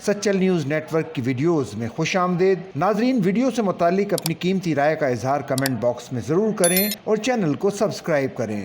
Sachal news net work کی videos میں خوش آمدید۔ ناظرین، ویڈیو سے متعلق اپنی قیمتی رائے کا اظہار کمنٹ باکس میں ضرور کریں اور چینل کو سبسکرائب کریں۔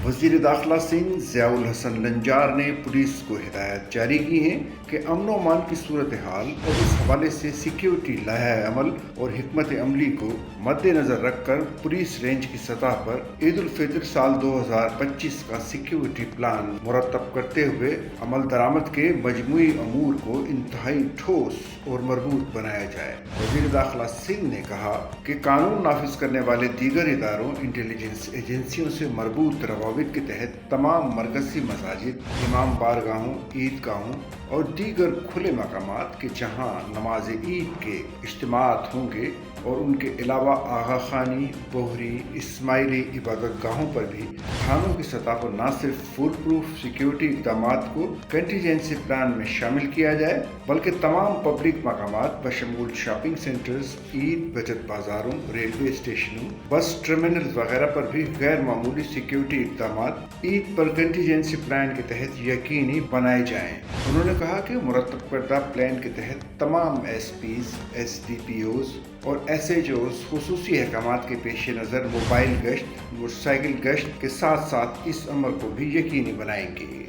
وزیر داخلہ سنگھ ضیاء الحسن لنجار نے پولیس کو ہدایت جاری کی ہیں کہ امن و امان کی صورتحال اور اس حوالے سے سیکیورٹی لائحہ عمل اور حکمت عملی کو مد نظر رکھ کر پولیس رینج کی سطح پر عید الفطر سال 2025 کا سیکیورٹی پلان مرتب کرتے ہوئے عمل درآمد کے مجموعی امور کو انتہائی ٹھوس اور مربوط بنایا جائے۔ وزیر داخلہ سنگھ نے کہا کہ قانون نافذ کرنے والے دیگر اداروں، انٹیلیجنس ایجنسیوں سے مربوط روابط کے تحت تمام مرکزی مساجد، امام بارگاہوں، عیدگاہوں اور دیگر کھلے مقامات کے جہاں نماز عید کے اجتماعات ہوں گے اور ان کے علاوہ آغا خانی، بوہری، اسماعیلی عبادت گاہوں پر بھی تھانوں کی سطح پر نہ صرف فول پروف سیکیورٹی اقدامات کو کنٹیجنسی پلان میں شامل کیا جائے بلکہ تمام پبلک مقامات بشمول شاپنگ سینٹرز، عید بجٹ بازاروں، ریلوے اسٹیشنوں، بس ٹرمینلز وغیرہ پر بھی غیر معمولی سیکیورٹی اقدامات عید پر کنٹیجنسی پلان کے تحت یقینی بنائے جائیں۔ انہوں نے کہا کہ مرتب کردہ پلان کے تحت تمام SPs, SDPOs اور ایس ایچ اوز خصوصی احکامات کے پیش نظر موبائل گشت، موٹر سائیکل گشت کے ساتھ ساتھ اس عمل کو بھی یقینی بنائیں گے۔